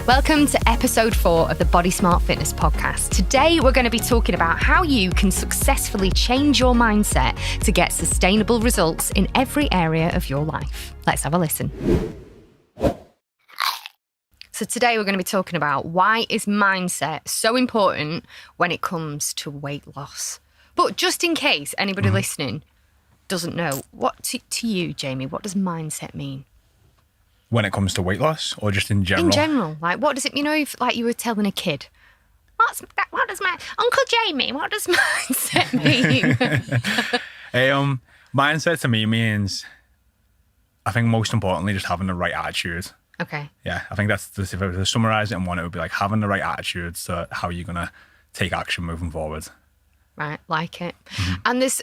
Welcome to episode 4 of the Body Smart Fitness podcast. Today, we're going to be talking about how you can successfully change your mindset to get sustainable results in every area of your life. Let's have a listen. So today, we're going to be talking about why is mindset so important when it comes to weight loss. But just in case anybody listening doesn't know, what to you, Jaymie, what does mindset mean? When it comes to weight loss or just in general? In general, like what does it, if like you were telling a kid, what does my, Uncle Jaymie, what does mindset mean? Mindset to me means, I think most importantly, just having the right attitude. Okay. Yeah, I think that's, if I were to summarize it in one, it would be like having the right attitude to how you're going to take action moving forward. Right, like it. And this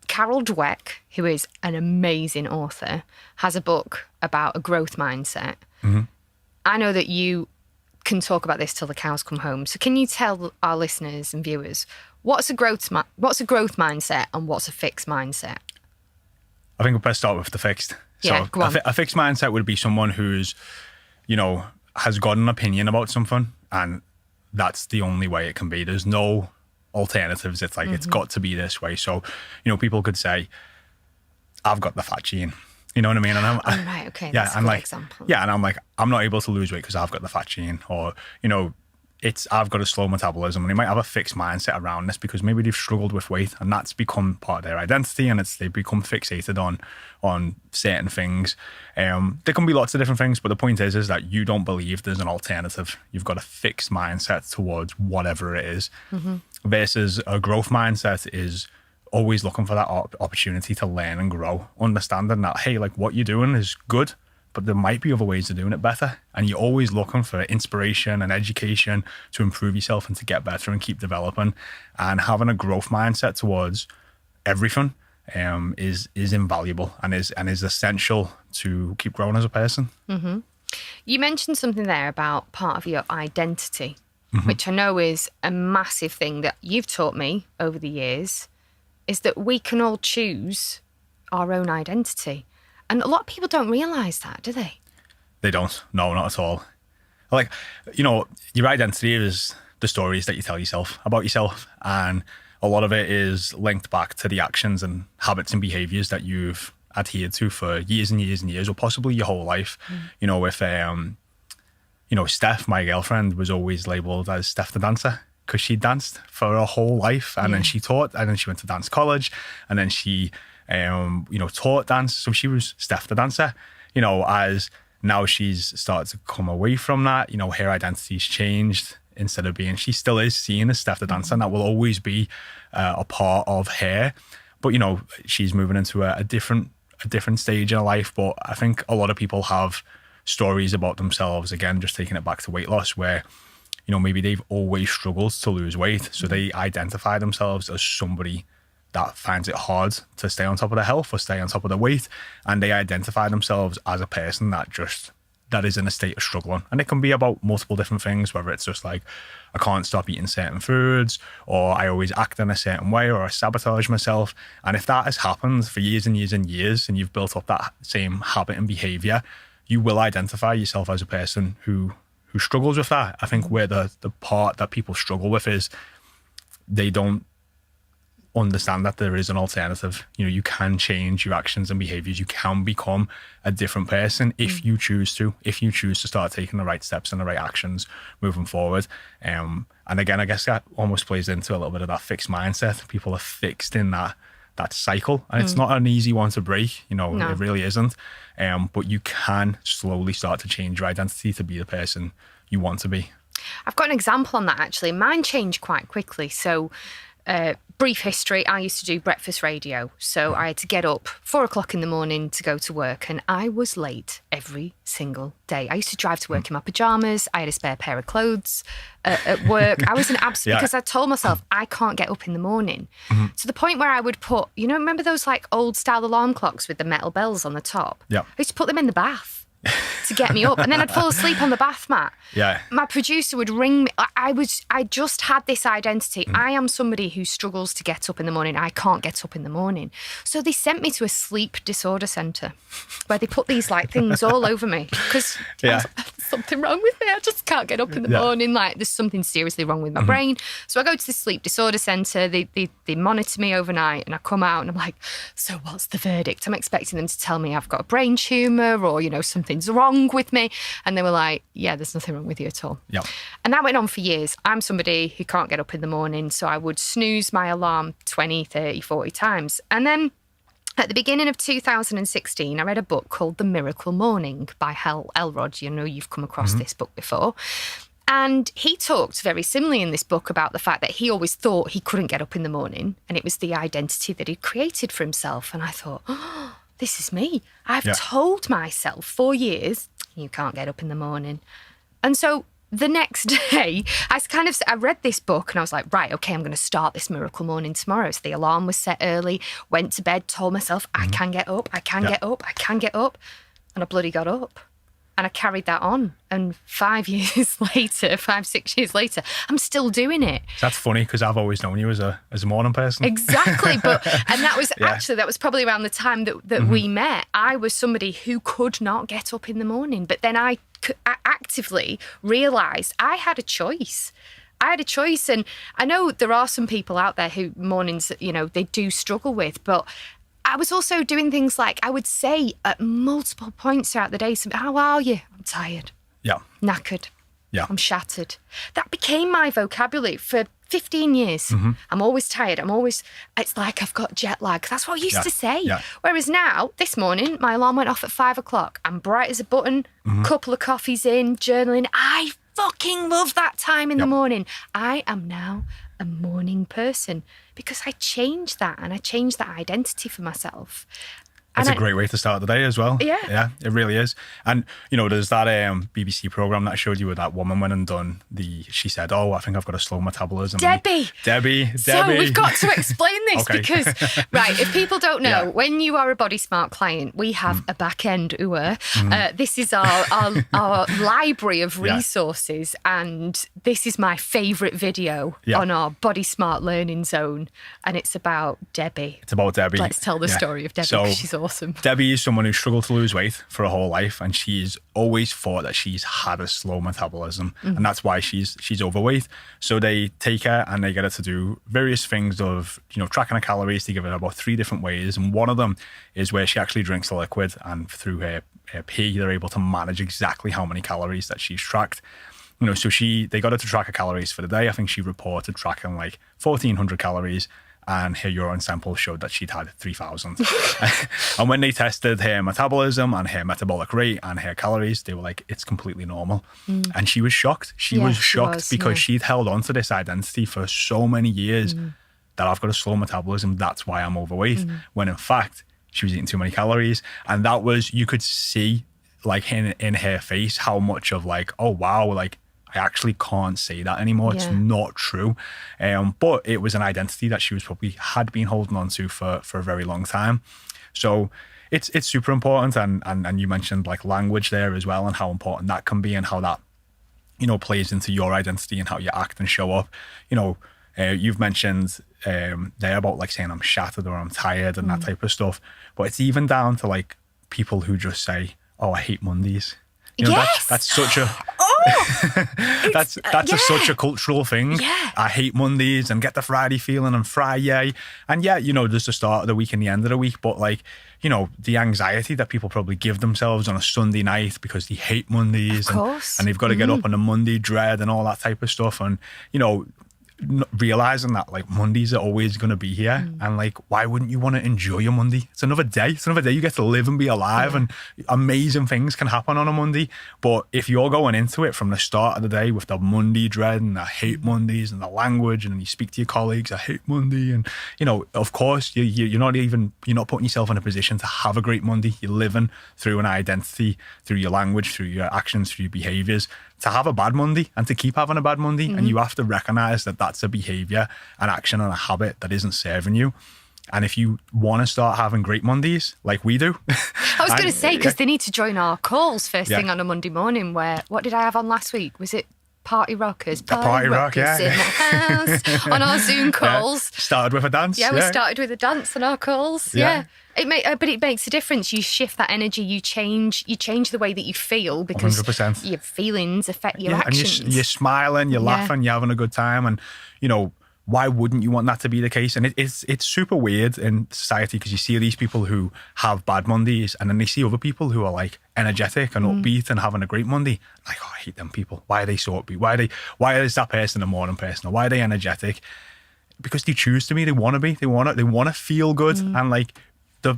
Carol Dweck, who is an amazing author, has a book about a growth mindset. I know that you can talk about this till the cows come home. So can you tell our listeners and viewers what's a growth mindset and what's a fixed mindset? I think we'll best start with the fixed. Yeah, so go on. A fixed mindset would be someone who's, has got an opinion about something, and that's the only way it can be. There's no alternatives. It's like, it's got to be this way. So, people could say, I've got the fat gene. You know what I mean? And right, okay. Yeah, that's a good example. Yeah, and I'm like, I'm not able to lose weight because I've got the fat gene, or, I've got a slow metabolism, and they might have a fixed mindset around this because maybe they've struggled with weight and that's become part of their identity, and they've become fixated on certain things. There can be lots of different things, but the point is that you don't believe there's an alternative. You've got a fixed mindset towards whatever it is, versus a growth mindset is always looking for that opportunity to learn and grow, understanding that, hey, like what you're doing is good, but there might be other ways of doing it better. And you're always looking for inspiration and education to improve yourself and to get better and keep developing. And having a growth mindset towards everything is invaluable and is essential to keep growing as a person. You mentioned something there about part of your identity, which I know is a massive thing that you've taught me over the years, is that we can all choose our own identity. And a lot of people don't realise that, do they? They don't. No, not at all. Like, your identity is the stories that you tell yourself about yourself. And a lot of it is linked back to the actions and habits and behaviours that you've adhered to for years and years and years, or possibly your whole life. With, Steph, my girlfriend, was always labelled as Steph the dancer because she danced for her whole life. And then she taught, and then she went to dance college, and then she taught dance. So she was Steph the dancer, as now she's started to come away from that, her identity's changed. Instead of being, she still is seen as Steph the dancer, and that will always be a part of her. But, she's moving into a different stage in her life. But I think a lot of people have stories about themselves, again, just taking it back to weight loss, where, maybe they've always struggled to lose weight. So they identify themselves as somebody that finds it hard to stay on top of their health or stay on top of their weight. And they identify themselves as a person that is in a state of struggling. And it can be about multiple different things, whether it's just like, I can't stop eating certain foods, or I always act in a certain way, or I sabotage myself. And if that has happened for years and years and years, and you've built up that same habit and behavior, you will identify yourself as a person who struggles with that. I think where the part that people struggle with is they don't understand that there is an alternative. You can change your actions and behaviors. You can become a different person if you choose to start taking the right steps and the right actions moving forward. And again, I guess that almost plays into a little bit of that fixed mindset. People are fixed in that cycle, and it's not an easy one to break. No. It really isn't. But you can slowly start to change your identity to be the person you want to be. I've got an example on that, actually. Mine changed quite quickly. So brief history, I used to do breakfast radio. So I had to get up 4:00 in the morning to go to work, and I was late every single day. I used to drive to work in my pajamas. I had a spare pair of clothes at work. I was an absolute, because I told myself I can't get up in the morning. To the point where I would put, remember those like old style alarm clocks with the metal bells on the top? Yeah. I used to put them in the bath. to get me up. And then I'd fall asleep on the bath mat. Yeah. My producer would ring me. I just had this identity. I am somebody who struggles to get up in the morning. I can't get up in the morning. So they sent me to a sleep disorder centre where they put these like things all over me because there's something wrong with me. I just can't get up in the morning. Like there's something seriously wrong with my brain. So I go to the sleep disorder centre. They monitor me overnight and I come out and I'm like, so what's the verdict? I'm expecting them to tell me I've got a brain tumour or, something's wrong with me. And they were like, yeah, there's nothing wrong with you at all. Yep. And that went on for years. I'm somebody who can't get up in the morning, so I would snooze my alarm 20, 30, 40 times. And then at the beginning of 2016, I read a book called The Miracle Morning by Hal Elrod. You've come across this book before. And he talked very similarly in this book about the fact that he always thought he couldn't get up in the morning, and it was the identity that he'd created for himself. And I thought, oh, this is me. I've told myself for years, you can't get up in the morning. And so the next day, I read this book and I was like, right, okay, I'm going to start this miracle morning tomorrow. So the alarm was set early, went to bed, told myself, I can get up, I can get up, I can get up. And I bloody got up. And I carried that on. And 5 years later, 6 years later, I'm still doing it. That's funny because I've always known you as a morning person. Exactly. And that was that was probably around the time that we met. I was somebody who could not get up in the morning. But then I actively realised I had a choice. And I know there are some people out there who mornings, they do struggle with, but I was also doing things like I would say at multiple points throughout the day, how are you? I'm tired. Yeah. Knackered. Yeah. I'm shattered. That became my vocabulary for 15 years. I'm always tired. It's like I've got jet lag. That's what I used to say. Yeah. Whereas now, this morning, my alarm went off at 5 o'clock. I'm bright as a button, couple of coffees in, journaling. I fucking love that time in the morning. I am now a morning person because I changed that and I changed that identity for myself. It's a great way to start the day as well. Yeah. Yeah, it really is. And, there's that BBC programme that I showed you where that woman went and done she said, oh, I think I've got a slow metabolism. Debbie. So we've got to explain this because, right, if people don't know, when you are a Body Smart client, we have a back end this is our library of resources. And this is my favourite video on our Body Smart learning zone. And it's about Debbie. Let's tell the story of Debbie because she's awesome. Debbie is someone who struggled to lose weight for her whole life, and she's always thought that she's had a slow metabolism, and that's why she's overweight. So they take her and they get her to do various things of tracking her calories. They give her about 3 different ways, and one of them is where she actually drinks a liquid, and through her pee, they're able to manage exactly how many calories that she's tracked. So they got her to track her calories for the day. I think she reported tracking like 1,400 calories. And her urine sample showed that she'd had 3,000. And when they tested her metabolism and her metabolic rate and her calories, they were like, it's completely normal. And she was shocked. She was shocked because she'd held on to this identity for so many years that I've got a slow metabolism. That's why I'm overweight. When in fact, she was eating too many calories. And that was, you could see like in her face how much of like, oh, wow, like, I actually can't say that anymore. It's not true. But it was an identity that she had been holding on to for a very long time. So it's super important. And you mentioned like language there as well and how important that can be and how that, plays into your identity and how you act and show up. You've mentioned there about like saying I'm shattered or I'm tired and that type of stuff. But it's even down to like people who just say, oh, I hate Mondays. That's such a that's such a cultural thing. I hate Mondays and get the Friday feeling and Friday. And there's the start of the week and the end of the week, but like, the anxiety that people probably give themselves on a Sunday night because they hate Mondays and they've got to get up on a Monday dread and all that type of stuff. And, realizing that like Mondays are always going to be here and like why wouldn't you want to enjoy your Monday? It's another day you get to live and be alive and amazing things can happen on a Monday. But if you're going into it from the start of the day with the Monday dread and I hate Mondays and the language and you speak to your colleagues, I hate Monday, and of course you're not putting yourself in a position to have a great Monday. You're living through an identity, through your language, through your actions, through your behaviors to have a bad Monday and to keep having a bad Monday. And you have to recognize that that's a behavior, an action and a habit that isn't serving you. And if you want to start having great Mondays like we do, I was going to say, because they need to join our calls first Yeah. thing on a Monday morning. Where what did I have on last week? Was it Party Rockers? Party Rock, yeah. in the house on our Zoom calls. Yeah. Started with a dance. Yeah, we started with a dance on our calls. Yeah. But it makes a difference. You shift that energy. You change the way that you feel, because 100%. your feelings affect your And actions. you're smiling, you're laughing, you're having a good time, and why wouldn't you want that to be the case? And it's super weird in society, because you see these people who have bad Mondays, and then they see other people who are like energetic and upbeat and having a great Monday. Like, oh, I hate them people. Why are they so upbeat? Why is that person a morning person? Or why are they energetic? Because they choose to be. They want to be. They want to feel good. And like,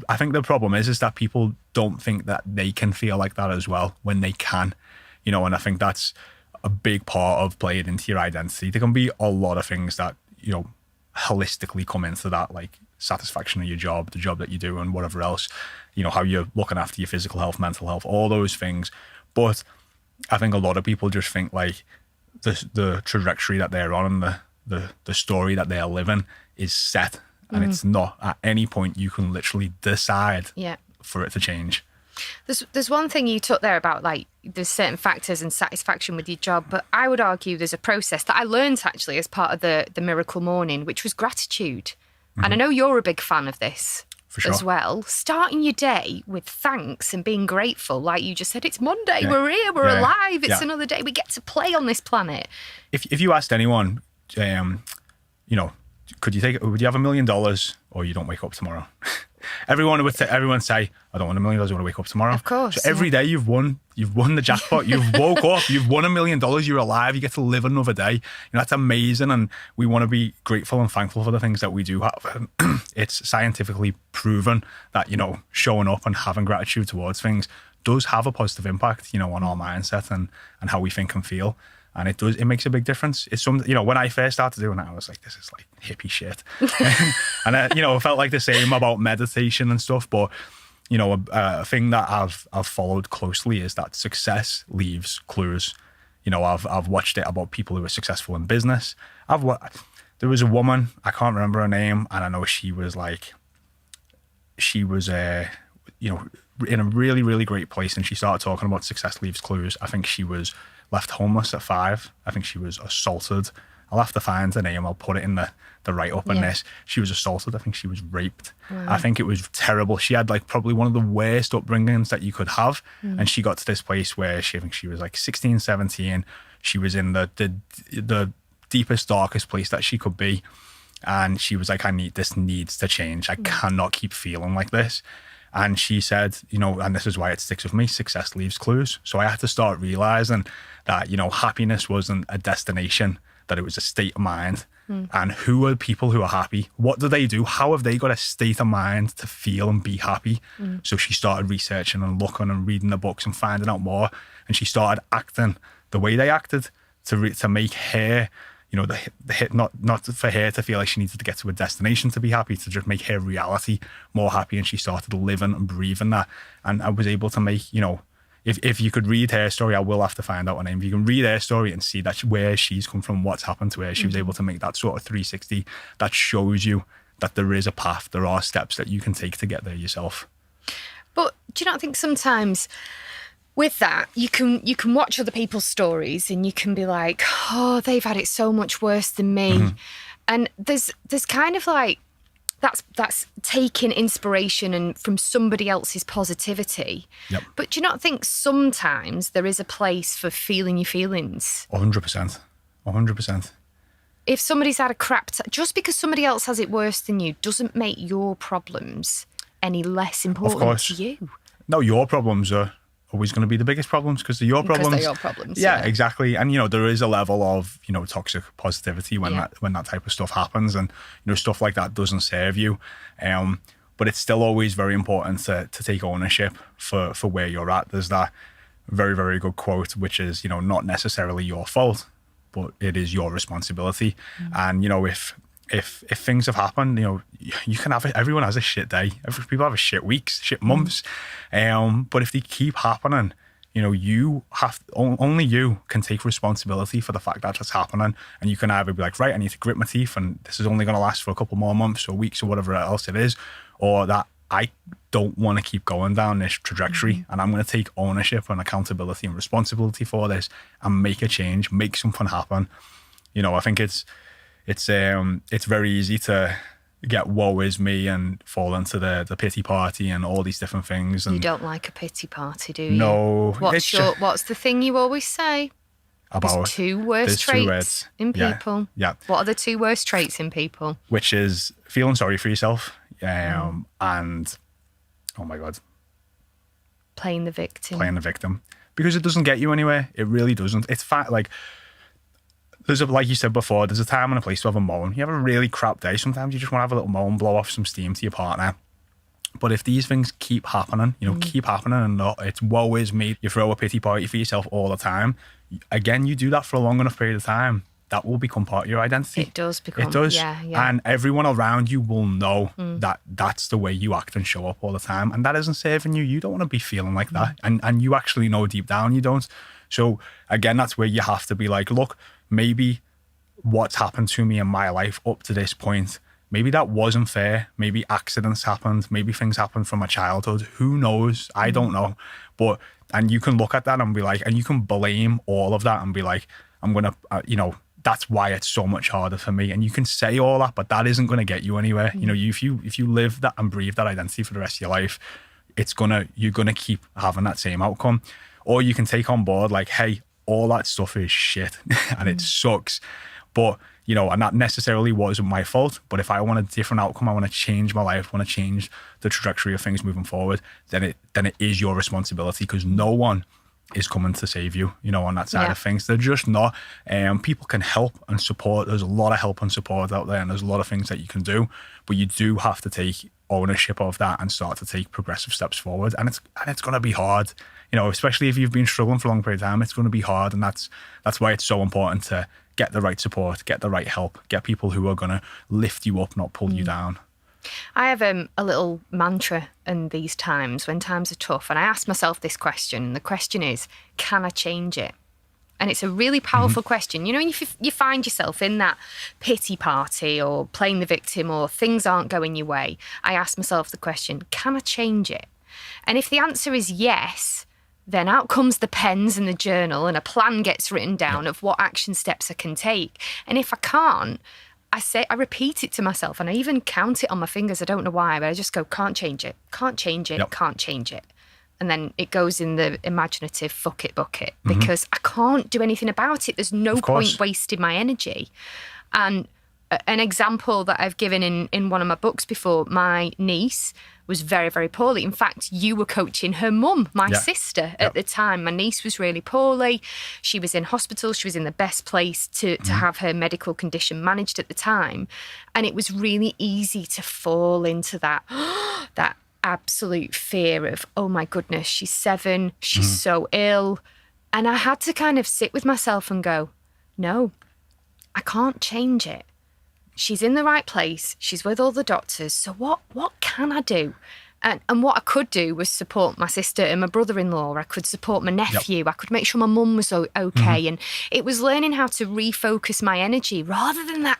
I think the problem is that people don't think that they can feel like that as well when they can. And I think that's a big part of playing into your identity. There can be a lot of things that holistically come into that, like satisfaction of your job, the job that you do, and whatever else, how you're looking after your physical health, mental health, all those things. But I think a lot of people just think like the trajectory that they're on and the story that they're living is set, and it's not. At any point you can literally decide for it to change. There's one thing you took there about, like, there's certain factors and satisfaction with your job, but I would argue there's a process that I learned actually as part of the Miracle Morning, which was gratitude. And I know you're a big fan of this as well. Starting your day with thanks and being grateful. Like you just said, it's Monday, we're here, we're alive, it's another day, we get to play on this planet. If you asked anyone, would you have $1 million or you don't wake up tomorrow? Everyone would say, I don't want $1 million, I want to wake up tomorrow. Of course. So every day you've won the jackpot, you've woke up, you've won $1 million, you're alive, you get to live another day. That's amazing. And we want to be grateful and thankful for the things that we do have. It's scientifically proven that, showing up and having gratitude towards things does have a positive impact, on our mindset and how we think and feel. And it makes a big difference. It's something, when I first started doing it, I was like, this is like hippie shit. And I felt like the same about meditation and stuff. But, a thing that I've followed closely is that success leaves clues. I've watched it about people who are successful in business. There was a woman, I can't remember her name, and I know she was in a really, really great place, and she started talking about success leaves clues. I think she was left homeless at 5. I think she was assaulted. I'll have to find her name. I'll put it in the write-up in this. She was assaulted. I think she was raped. Wow. I think it was terrible. She had like probably one of the worst upbringings that you could have. And she got to this place where I think she was like 16, 17. She was in the deepest, darkest place that she could be. And she was like, this needs to change. I cannot keep feeling like this. And she said, and this is why it sticks with me, success leaves clues. So I had to start realizing that, happiness wasn't a destination, that it was a state of mind. And who are people who are happy? What do they do? How have they got a state of mind to feel and be happy? So she started researching and looking and reading the books and finding out more. And she started acting the way they acted to make her, the hit, not for her to feel like she needed to get to a destination to be happy, to just make her reality more happy. And she started living and breathing that. And I was able to make, if you could read her story, I will have to find out her name. If you can read her story and see that where she's come from, what's happened to her, she was able to make that sort of 360 that shows you that there is a path, there are steps that you can take to get there yourself. But do you not think sometimes with that, you can watch other people's stories and you can be like, oh, they've had it so much worse than me. And there's kind of like, that's taking inspiration and from somebody else's positivity. Yep. But do you not think sometimes there is a place for feeling your feelings? 100%. 100%. If somebody's had a crap just because somebody else has it worse than you doesn't make your problems any less important to you. No, your problems are always going to be the biggest problems because they're your problems. Because they're your problems. Yeah, exactly. And, there is a level of, toxic positivity when that type of stuff happens, and, stuff like that doesn't serve you. But it's still always very important to take ownership for where you're at. There's that very, very good quote, which is, not necessarily your fault, but it is your responsibility. And, if things have happened, you can have it. Everyone has a shit day. People have a shit weeks, shit months. But if they keep happening, you have, only you can take responsibility for the fact that it's happening. And you can either be like, right, I need to grit my teeth and this is only going to last for a couple more months or weeks or whatever else it is, or that I don't want to keep going down this trajectory and I'm going to take ownership and accountability and responsibility for this and make a change, make something happen. I think it's very easy to get woe is me and fall into the pity party and all these different things. And you don't like a pity party, do you? No. What's the thing you always say? About There's two worst traits in people. Yeah. What are the two worst traits in people? Which is feeling sorry for yourself and, oh my God, playing the victim. Because it doesn't get you anywhere. It really doesn't. It's like you said before, there's a time and a place to have a moan. You have a really crap day. Sometimes you just want to have a little moan, blow off some steam to your partner. But if these things keep happening, keep happening and it's woe is me, you throw a pity party for yourself all the time. Again, you do that for a long enough period of time, that will become part of your identity. It does become. It does. Yeah. And everyone around you will know that that's the way you act and show up all the time. And that isn't serving you. You don't want to be feeling like that. And you actually know deep down you don't. So again, that's where you have to be like, look, maybe what's happened to me in my life up to this point, maybe that wasn't fair. Maybe accidents happened. Maybe things happened from my childhood. Who knows? I don't know. And you can look at that and be like, and you can blame all of that and be like, I'm going to, that's why it's so much harder for me. And you can say all that, but that isn't going to get you anywhere. If you live that and breathe that identity for the rest of your life, you're going to keep having that same outcome. Or you can take on board like, hey, all that stuff is shit and it sucks. But, and that necessarily wasn't my fault. But if I want a different outcome, I want to change my life, want to change the trajectory of things moving forward, then it is your responsibility, because no one is coming to save you, on that side of things. They're just not. People can help and support. There's a lot of help and support out there, and there's a lot of things that you can do, but you do have to take ownership of that and start to take progressive steps forward. And it's going to be hard, especially if you've been struggling for a long period of time. It's going to be hard, and that's why it's so important to get the right support, get the right help, get people who are going to lift you up, not pull you down. I have a little mantra in these times when times are tough, and I ask myself this question, and the question is, can I change it? And it's a really powerful question. If you find yourself in that pity party or playing the victim or things aren't going your way, I ask myself the question, can I change it? And if the answer is yes, then out comes the pens and the journal, and a plan gets written down of what action steps I can take. And if I can't, I repeat it to myself, and I even count it on my fingers. I don't know why, but I just go, can't change it, can't change it, can't change it. And then it goes in the imaginative fuck it bucket, because I can't do anything about it. There's no point wasting my energy. And an example that I've given in one of my books before, my niece was very, very poorly. In fact, you were coaching her mum, my sister, at the time. My niece was really poorly. She was in hospital. She was in the best place to have her medical condition managed at the time. And it was really easy to fall into that absolute fear of, oh my goodness, she's 7, she's so ill. And I had to kind of sit with myself and go, no, I can't change it. She's in the right place. She's with all the doctors. So what can I do? And what I could do was support my sister and my brother-in-law. I could support my nephew. I could make sure my mum was okay. And it was learning how to refocus my energy rather than that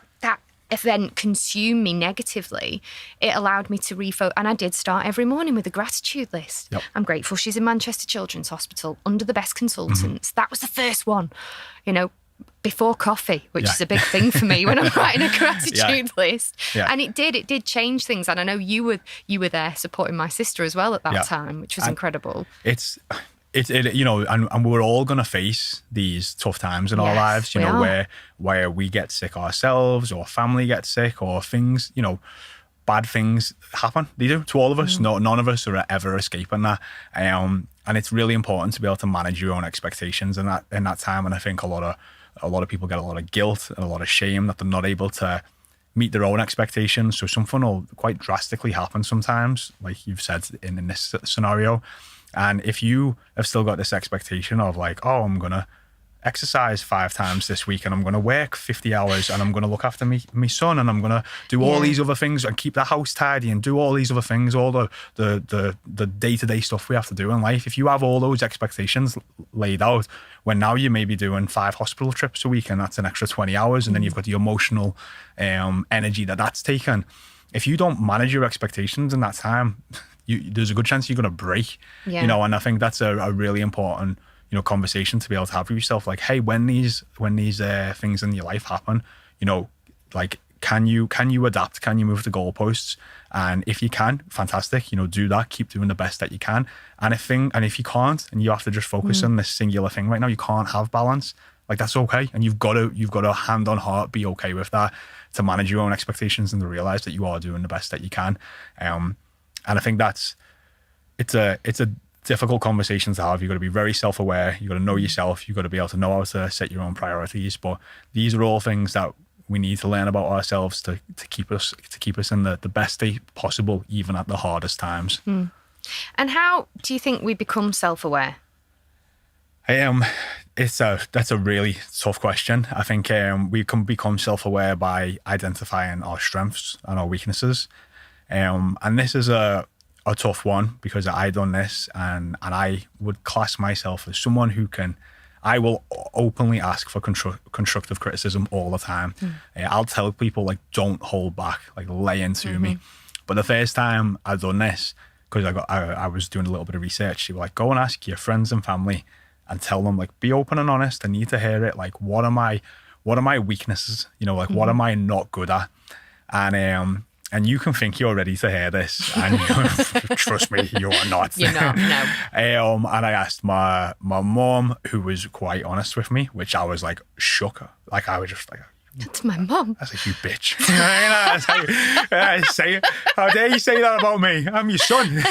event consume me negatively. It allowed me to refocus. And I did start every morning with a gratitude list. I'm grateful she's in Manchester Children's Hospital under the best consultants. That was the first one, before coffee, which is a big thing for me when I'm writing a gratitude list. And it did change things. And I know you were there supporting my sister as well at that time, which was incredible. It's and we're all going to face these tough times in our lives, where we get sick ourselves, or family gets sick, or things, bad things happen. They do to all of us. None of us are ever escaping that. And it's really important to be able to manage your own expectations in that time. And I think a lot of people get a lot of guilt and a lot of shame that they're not able to meet their own expectations. So something will quite drastically happen sometimes, like you've said in this scenario. And if you have still got this expectation of like, oh, I'm going to exercise 5 times this week, and I'm going to work 50 hours, and I'm going to look after my son, and I'm going to do all these other things and keep the house tidy and do all these other things, all the day-to-day stuff we have to do in life. If you have all those expectations laid out, when now you may be doing 5 hospital trips a week, and that's an extra 20 hours, and then you've got the emotional energy that's taken. If you don't manage your expectations in that time, there's a good chance you're going to break. And I think that's a really important conversation to be able to have with yourself. Like, hey, when these things in your life happen, like, can you adapt? Can you move the goalposts? And if you can, fantastic. Do that. Keep doing the best that you can. And if you can't, and you have to just focus on this singular thing right now, you can't have balance. Like, that's okay. And you've got to hand on heart be okay with that, to manage your own expectations and to realize that you are doing the best that you can. And I think it's a difficult conversation to have. You've got to be very self-aware. You've got to know yourself. You've got to be able to know how to set your own priorities. But these are all things that we need to learn about ourselves to keep us in the best state possible, even at the hardest times. And how do you think we become self-aware? That's a really tough question. I think we can become self-aware by identifying our strengths and our weaknesses. And this is a tough one, because I done this, and I would class myself as someone I will openly ask for constructive criticism all the time. I'll tell people, like, don't hold back, like, lay into me. But the first time I done this, because I was doing a little bit of research, she was like, go and ask your friends and family and tell them, like, be open and honest. I need to hear it. Like, what are my weaknesses? Like, what am I not good at? And you can think you're ready to hear this, and trust me, you are not. You're not, no. And I asked my mom, who was quite honest with me, which I was like shook. Like, I was just like, that's my mom. I was like, you bitch. How dare you say that about me? I'm your son.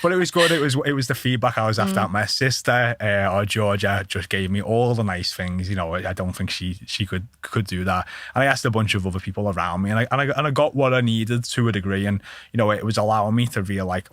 But it was good. It was the feedback I was after. My sister, or Georgia, just gave me all the nice things. I don't think she could do that. And I asked a bunch of other people around me, and I got what I needed to a degree. And it was allowing me to feel like,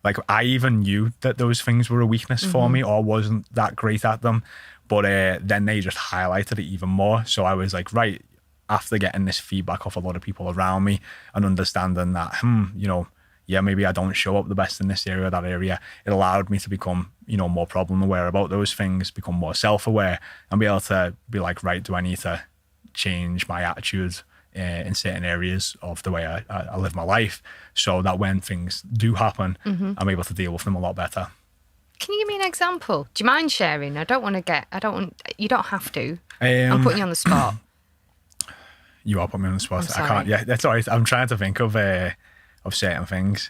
like, I even knew that those things were a weakness for me, or wasn't that great at them. But then they just highlighted it even more. So I was like, right, after getting this feedback off a lot of people around me and understanding that, maybe I don't show up the best in this area or that area, it allowed me to become, more problem aware about those things, become more self-aware, and be able to be like, right, do I need to change my attitude in certain areas of the way I live my life, so that when things do happen, I'm able to deal with them a lot better. Can you give me an example? Do you mind sharing? You don't have to. I'm putting you on the spot. You are putting me on the spot. I can't. Yeah, that's all right. I'm trying to think of certain things.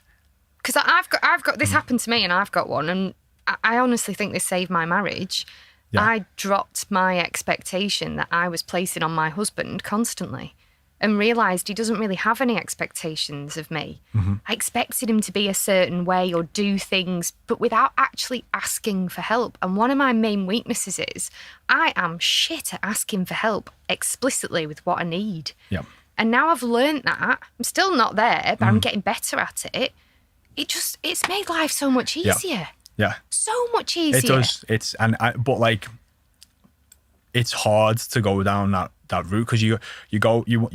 Because I've got this happened to me, and I've got one, and I honestly think this saved my marriage. Yeah. I dropped my expectation that I was placing on my husband constantly, and realised he doesn't really have any expectations of me. I expected him to be a certain way or do things, but without actually asking for help. And one of my main weaknesses is I am shit at asking for help explicitly with what I need. Yeah. And now I've learned that. I'm still not there, but I'm getting better at it. It's made life so much easier. Yeah. So much easier. It does. But like, it's hard to go down that route, because you're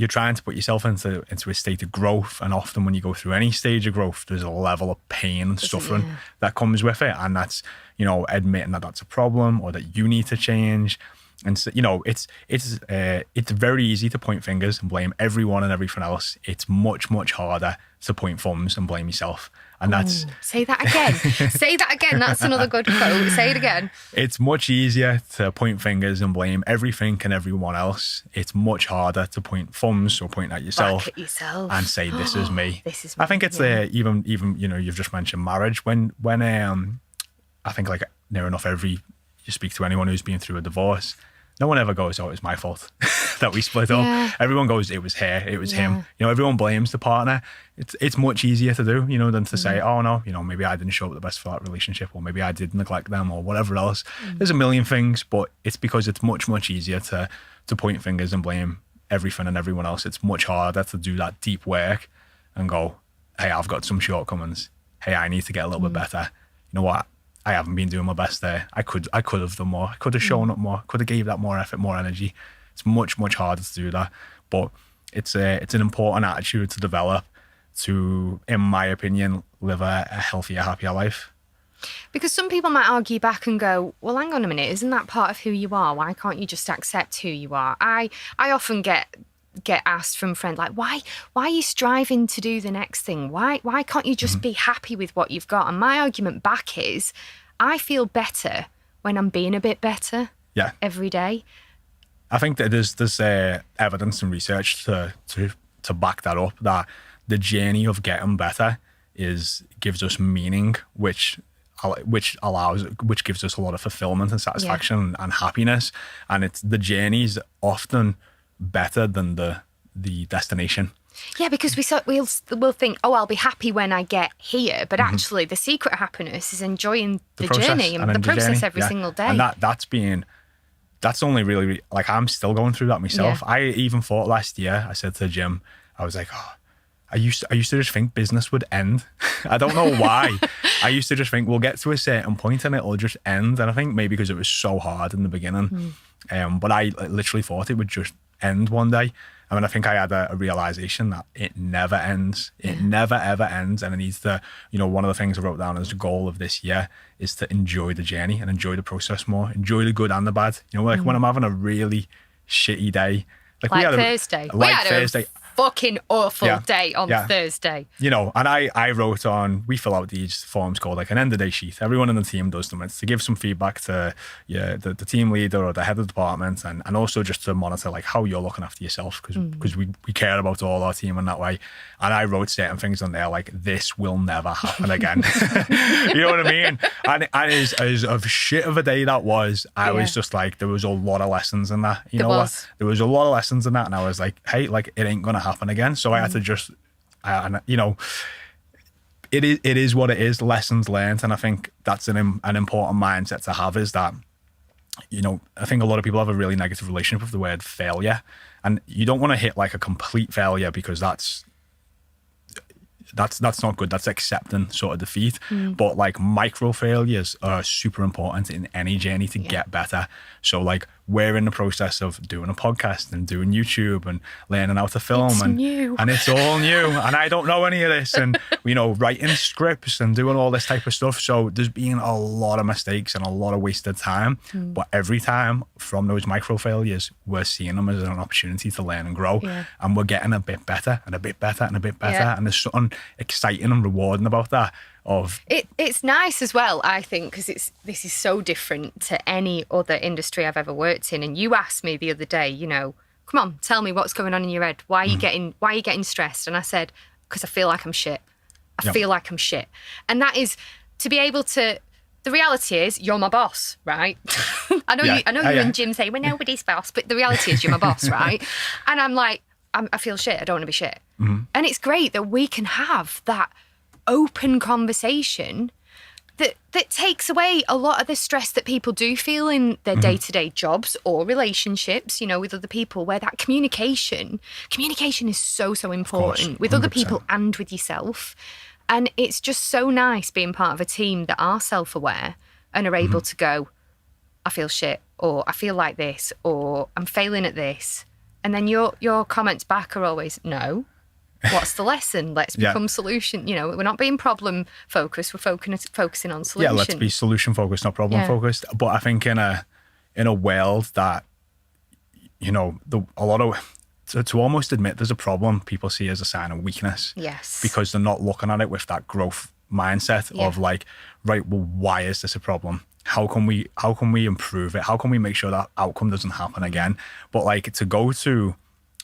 trying to put yourself into a state of growth, and often when you go through any stage of growth, there's a level of pain and suffering that comes with it, and that's admitting that that's a problem, or that you need to change. And so, it's very easy to point fingers and blame everyone and everything else. It's much harder to point thumbs and blame yourself. And that's... Say that again. Say that again. That's another good quote. Say it again. It's much easier to point fingers and blame everything and everyone else. It's much harder to point thumbs or point at yourself, and say, this is me. This is me. I think it's even you've just mentioned marriage. When I think, like, near enough you speak to anyone who's been through a divorce, no one ever goes, oh, it was my fault that we split up. Everyone goes, it was her, it was him. Everyone blames the partner. It's much easier to do, than to say, oh no, maybe I didn't show up the best for that relationship, or maybe I did neglect them, or whatever else. There's a million things, but it's because it's much easier to point fingers and blame everything and everyone else. It's much harder to do that deep work and go, hey, I've got some shortcomings. Hey, I need to get a little bit better. You know what? I haven't been doing my best there. I could have done more. I could have shown up more. Could have gave that more effort, more energy. It's much harder to do that. But it's an important attitude to develop to, in my opinion, live a healthier, happier life. Because some people might argue back and go, well, hang on a minute, isn't that part of who you are? Why can't you just accept who you are? I often get asked from friends, like, why are you striving to do the next thing? Why can't you just be happy with what you've got? And my argument back is, I feel better when I'm being a bit better every day. I think that there's evidence and research to back that up, that the journey of getting better gives us meaning, which gives us a lot of fulfillment and satisfaction and happiness. And the journey's often better than the destination. Yeah, because we'll think, oh, I'll be happy when I get here, but actually the secret of happiness is enjoying the journey and the process every single day. And that's only really, like, I'm still going through that myself. I even thought last year, I said to Jim, I was like, oh, I used to just think business would end. I don't know why. I used to just think we'll get to a certain point and it'll just end. And I think maybe because it was so hard in the beginning. But I literally thought it would just end one day. I mean, I think I had a realization that it never ends. It never, ever ends. And it needs to, one of the things I wrote down as a goal of this year is to enjoy the journey and enjoy the process more. Enjoy the good and the bad. Like when I'm having a really shitty day. Like we had Thursday. We had Thursday. Fucking awful day on Thursday. And I wrote on, we fill out these forms called like an end of day sheet. Everyone in the team does them. It's to give some feedback to the team leader or the head of the department, and also just to monitor like how you're looking after yourself, because we care about all our team in that way. And I wrote certain things on there like, this will never happen again. You know what I mean? And as of shit of a day that was, I was just like, there was a lot of lessons in that. There was a lot of lessons in that, and I was like, hey, like, it ain't gonna happen again. So I had to just, it is what it is. Lessons learned, and I think that's an important mindset to have. Is that, I think a lot of people have a really negative relationship with the word failure, and you don't want to hit like a complete failure, because that's not good. That's accepting sort of defeat. But like micro failures are super important in any journey to get better. So like we're in the process of doing a podcast and doing YouTube and learning how to film, and it's all new. And I don't know any of this, and writing scripts and doing all this type of stuff. So there's been a lot of mistakes and a lot of wasted time. But every time from those micro failures, we're seeing them as an opportunity to learn and grow. And we're getting a bit better and a bit better and a bit better. And there's something exciting and rewarding about that. It's nice as well, I think, because this is so different to any other industry I've ever worked in. And you asked me the other day, come on, tell me what's going on in your head. Why are you getting stressed? And I said, because I feel like I'm shit. I feel like I'm shit. And that is to be able to. The reality is, you're my boss, right? I know you and Jim say, we're nobody's boss, but the reality is, you're my boss, right? And I'm like, I feel shit. I don't want to be shit. And it's great that we can have that open conversation that takes away a lot of the stress that people do feel in their day-to-day jobs or relationships, with other people, where that communication is so important with other people and with yourself. And it's just so nice being part of a team that are self-aware and are able to go, I feel shit, or I feel like this, or I'm failing at this. And then your comments back are always, no. What's the lesson? Let's become solution. We're not being problem focused. We're focusing on solution. Yeah, let's be solution focused, not problem focused. But I think in a world that, a lot of, to almost admit there's a problem, people see as a sign of weakness. Yes. Because they're not looking at it with that growth mindset of like, right, well, why is this a problem? How can we improve it? How can we make sure that outcome doesn't happen again? But like, to go to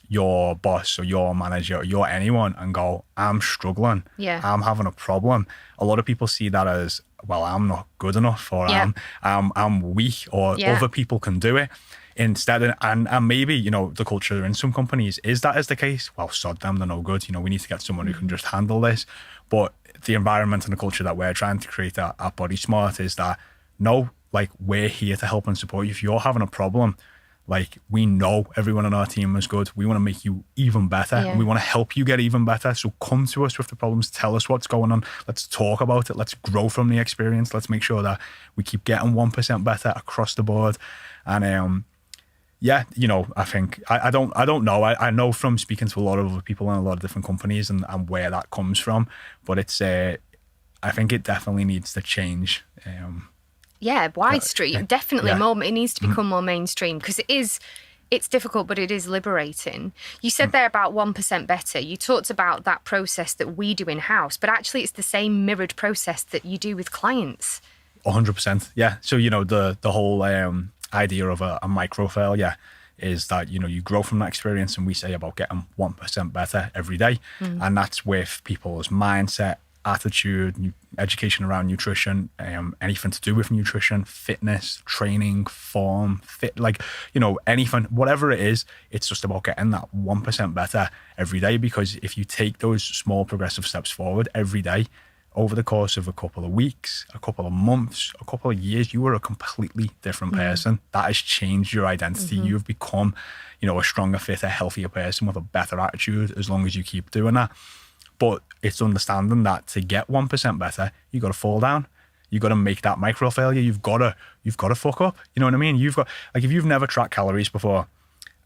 your boss or your manager or your anyone and go, I'm struggling, I'm having a problem. A lot of people see that as, well, I'm not good enough, or I'm weak, or other people can do it. Instead of, and maybe, the culture in some companies is the case. Well, sod them, they're no good. We need to get someone who can just handle this. But the environment and the culture that we're trying to create at Body Smart is that, no, like, we're here to help and support you. If you're having a problem, Like, we know everyone on our team is good. We want to make you even better, and we want to help you get even better. So come to us with the problems. Tell us what's going on. Let's talk about it. Let's grow from the experience. Let's make sure that we keep getting 1% better across the board. And yeah, you know, I think I don't know. I know from speaking to a lot of other people in a lot of different companies and where that comes from. But it's I think it definitely needs to change. Yeah, widestream, definitely yeah. more. It needs to become more mainstream, because it's difficult, but it is liberating. You said there about 1% better. You talked about that process that we do in-house, but actually it's the same mirrored process that you do with clients. 100%. Yeah. So, you know, the whole idea of a micro failure is that, you know, you grow from that experience, and we say about getting 1% better every day. And that's with people's mindset, attitude, education around nutrition, anything to do with nutrition, fitness, training, form, like, you know, anything, whatever it is, it's just about getting that 1% better every day. Because if you take those small progressive steps forward every day, over the course of a couple of weeks, a couple of months, a couple of years, you are a completely different person. That has changed your identity. You've become, you know, a stronger, fitter, healthier person with a better attitude, as long as you keep doing that. But it's understanding that to get 1% better, you got to fall down. You got to make that micro failure. You've got to fuck up. You know what I mean? You've got, like, if you've never tracked calories before,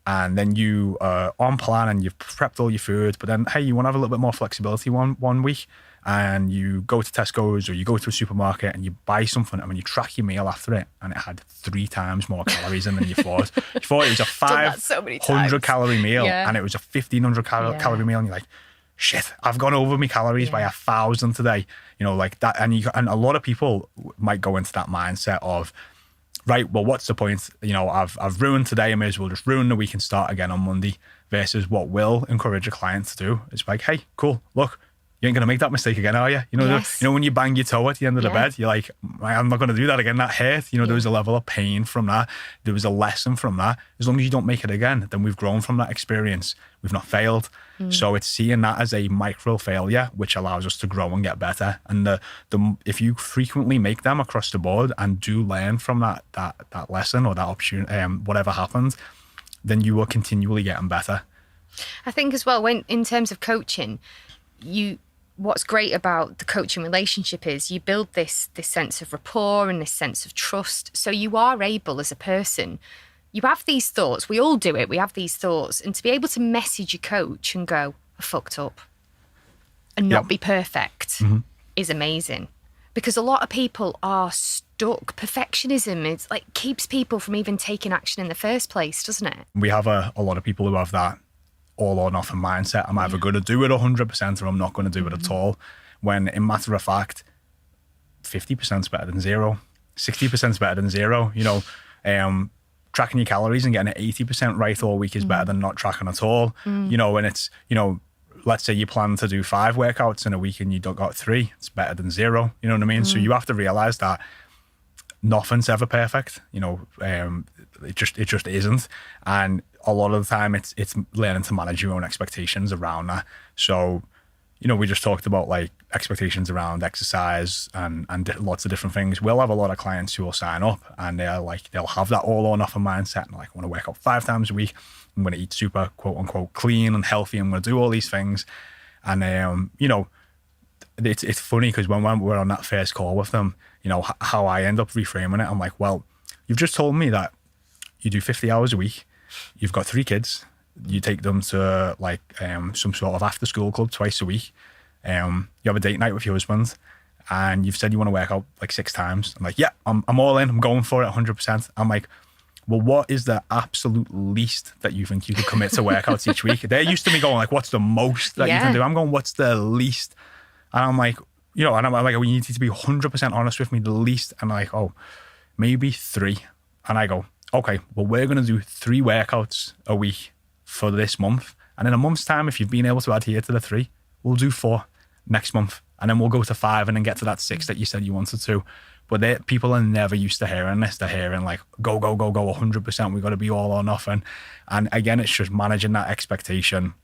and then you are on plan and you've prepped all your food, but then, hey, you want to have a little bit more flexibility one week, and you go to Tesco's or you go to a supermarket and you buy something, and when you track your meal after it, and it had 3 times more calories in than you thought. You thought it was a 500 calorie meal, and it was a 1,500 calorie meal, and you're like, shit, I've gone over my calories by 1,000 today. You know, like that. And a lot of people might go into that mindset of, right, well, what's the point? You know, I've ruined today. I may as well just ruin the week and start again on Monday. Versus what will encourage a client to do is like, hey, cool, look, you ain't going to make that mistake again, are you? You know, you know, when you bang your toe at the end of the bed, you're like, I'm not going to do that again. That hurt. You know, there was a level of pain from that. There was a lesson from that. As long as you don't make it again, then we've grown from that experience. We've not failed. So it's seeing that as a micro failure, which allows us to grow and get better. And if you frequently make them across the board and do learn from that lesson or that opportunity, whatever happens, then you are continually getting better. I think as well, when in terms of coaching, what's great about the coaching relationship is you build this sense of rapport and this sense of trust. So you are able, as a person, you have these thoughts. We all do it. We have these thoughts. And to be able to message your coach and go, I fucked up, and not be perfect is amazing. Because a lot of people are stuck. Perfectionism is like keeps people from even taking action in the first place, doesn't it? We have a lot of people who have that all or nothing mindset. I'm either going to do it 100% or I'm not going to do it at all. When in matter of fact, 50% is better than 0. 60% is better than 0. You know, tracking your calories and getting it 80% right all week is better than not tracking at all. You know, and it's, you know, let's say you plan to do 5 workouts in a week and you don't got 3, it's better than 0. You know what I mean? So you have to realize that nothing's ever perfect. You know, it just isn't. And a lot of the time it's learning to manage your own expectations around that. So, you know, we just talked about like expectations around exercise and lots of different things. We'll have a lot of clients who will sign up and they'll have that all or nothing mindset and like, I want to work out 5 times a week. I'm going to eat super quote unquote clean and healthy. I'm going to do all these things. And, you know, it's funny because when we're on that first call with them, you know, how I end up reframing it, I'm like, well, you've just told me that you do 50 hours a week. You've got 3 kids. You take them to like some sort of after school club twice a week. You have a date night with your husband and you've said you want to work out like 6 times. I'm like, yeah, I'm all in. I'm going for it 100%. I'm like, well, what is the absolute least that you think you could commit to workouts each week? They're used to me going like, what's the most that you can do? I'm going, what's the least? And I'm like, you know, and I'm like, we need you to be 100% honest with me, the least. And like, oh, maybe 3. And I go, okay, well, we're going to do 3 workouts a week for this month. And in a month's time, if you've been able to adhere to the 3, we'll do 4 next month. And then we'll go to 5 and then get to that 6 that you said you wanted to. But people are never used to hearing this. They're hearing like, go, 100%. We've got to be all or nothing. And again, it's just managing that expectation,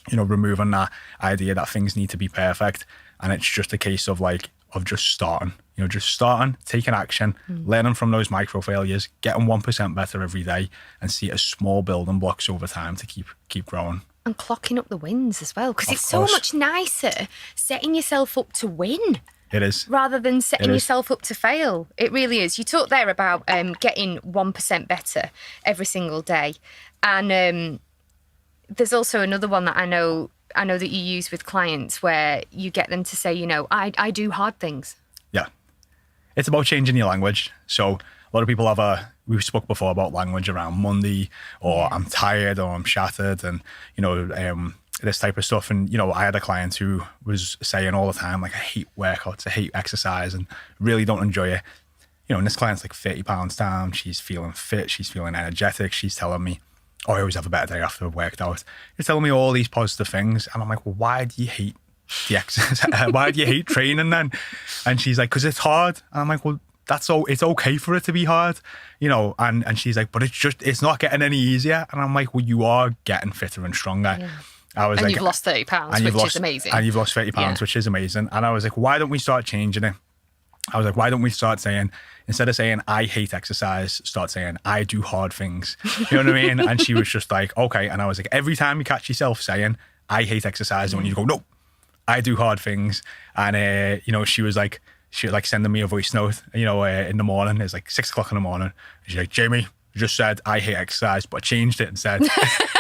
you know, removing that idea that things need to be perfect. And it's just a case of like, of just starting. Just starting, taking action, learning from those micro failures, getting 1% better every day, and see it as small building blocks over time to keep growing. And clocking up the wins as well, because it's course. so much nicer setting yourself up to win. It is. Rather than setting yourself up to fail. It really is. You talked there about getting 1% better every single day. And there's also another one that I know that you use with clients where you get them to say, I do hard things. Yeah. It's about changing your language. So a lot of people we've spoke before about language around Monday, or I'm tired, or I'm shattered, and, this type of stuff. And, I had a client who was saying all the time, like, I hate workouts, I hate exercise, and really don't enjoy it. And this client's like 30 pounds down. She's feeling fit. She's feeling energetic. She's telling me, I always have a better day after I've worked out. You're telling me all these positive things. And I'm like, well, why do you hate the exercise? Why do you hate training then? And she's like, because it's hard. And I'm like, well, it's okay for it to be hard, and she's like, but it's not getting any easier. And I'm like, well, you are getting fitter and stronger. Yeah. I was and like, you've lost 30 pounds, which is amazing. And you've lost 30 pounds, which is amazing. And I was like, why don't we start changing it? I was like, why don't we start saying, instead of saying, I hate exercise, start saying, I do hard things. You know what I mean? And she was just like, okay. And I was like, every time you catch yourself saying, I hate exercise, and when you go, no, I do hard things. And, she was like sending me a voice note, in the morning. It's like 6 o'clock in the morning. And she's like, Jaymie, you just said, I hate exercise, but I changed it and said,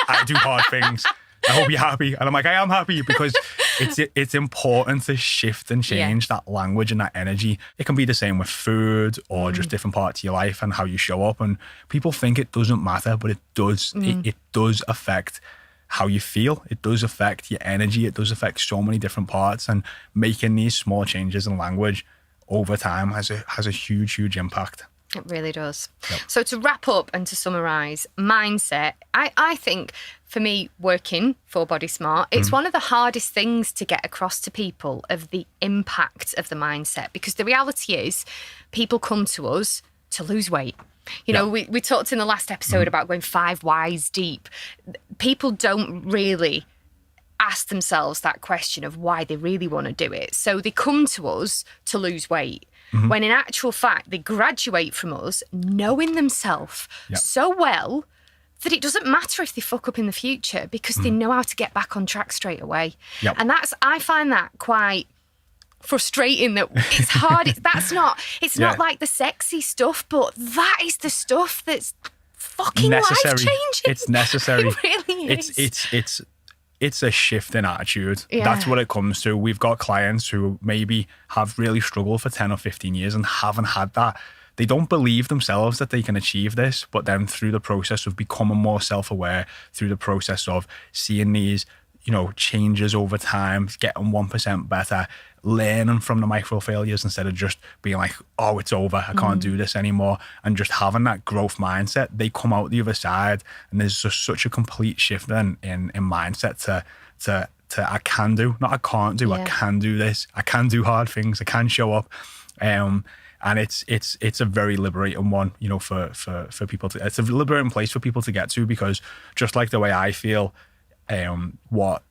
I do hard things. I hope you're happy. And I'm like, I am happy, because it's important to shift and change that language and that energy. It can be the same with food or just different parts of your life and how you show up. And people think it doesn't matter, but it does. It does affect how you feel. It does affect your energy. It does affect so many different parts. And making these small changes in language over time has a huge, huge impact. It really does. Yep. So to wrap up and to summarise, mindset, I think for me, working for Body Smart, it's one of the hardest things to get across to people of the impact of the mindset, because the reality is people come to us to lose weight. We talked in the last episode about going 5 whys deep. People don't really ask themselves that question of why they really want to do it. So they come to us to lose weight. When in actual fact, they graduate from us knowing themselves so well that it doesn't matter if they fuck up in the future, because they know how to get back on track straight away. Yep. And I find that quite frustrating, that it's hard. It's not like the sexy stuff, but that is the stuff that's fucking life-changing. It's necessary. It really is. It's a shift in attitude. Yeah. That's what it comes to. We've got clients who maybe have really struggled for 10 or 15 years and haven't had that. They don't believe themselves that they can achieve this, but then through the process of becoming more self-aware, through the process of seeing these, changes over time, getting 1% better, learning from the micro failures instead of just being like, oh, it's over, I can't do this anymore, and just having that growth mindset, they come out the other side, and there's just such a complete shift in mindset to I can do, not I can't do, I can do this, I can do hard things, I can show up. And it's a very liberating one, for people to, it's a liberating place for people to get to, because just like the way I feel, what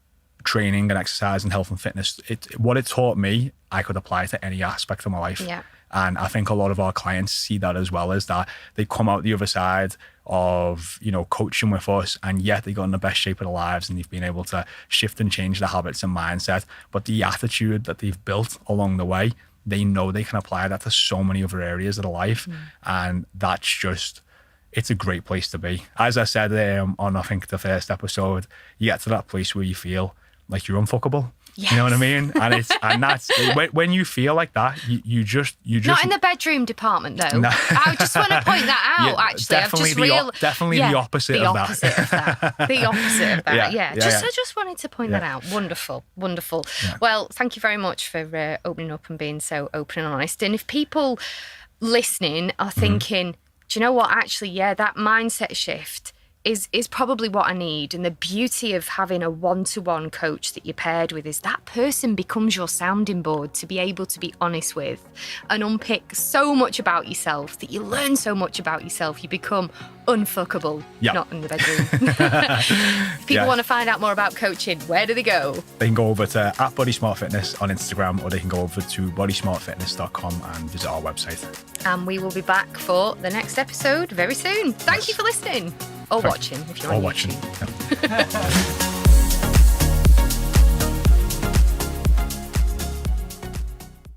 training and exercise and health and fitness, what it taught me, I could apply to any aspect of my life. Yeah. And I think a lot of our clients see that as well, as that they come out the other side of, coaching with us, and yet they got in the best shape of their lives, and they've been able to shift and change their habits and mindset. But the attitude that they've built along the way, they know they can apply that to so many other areas of their life. And that's just, it's a great place to be. As I said on, I think, the first episode, you get to that place where you feel like you're unfuckable. Yes. You know what I mean? And that's when you feel like that, you just not in the bedroom department though. No. I just want to point that out. Actually, definitely the opposite of that. The opposite of that. Yeah. I just wanted to point that out. Wonderful. Yeah. Well, thank you very much for opening up and being so open and honest. And if people listening are thinking, do you know what? Actually, that mindset shift is probably what I need. And the beauty of having a one-to-one coach that you're paired with is that person becomes your sounding board to be able to be honest with and unpick so much about yourself that you learn so much about yourself. You become unfuckable, not in the bedroom. If people want to find out more about coaching, where do they go? They can go over to @BodySmartFitness on Instagram, or they can go over to bodysmartfitness.com and visit our website. And we will be back for the next episode very soon. Thank you for listening. Or watching, if you're on YouTube. Yeah.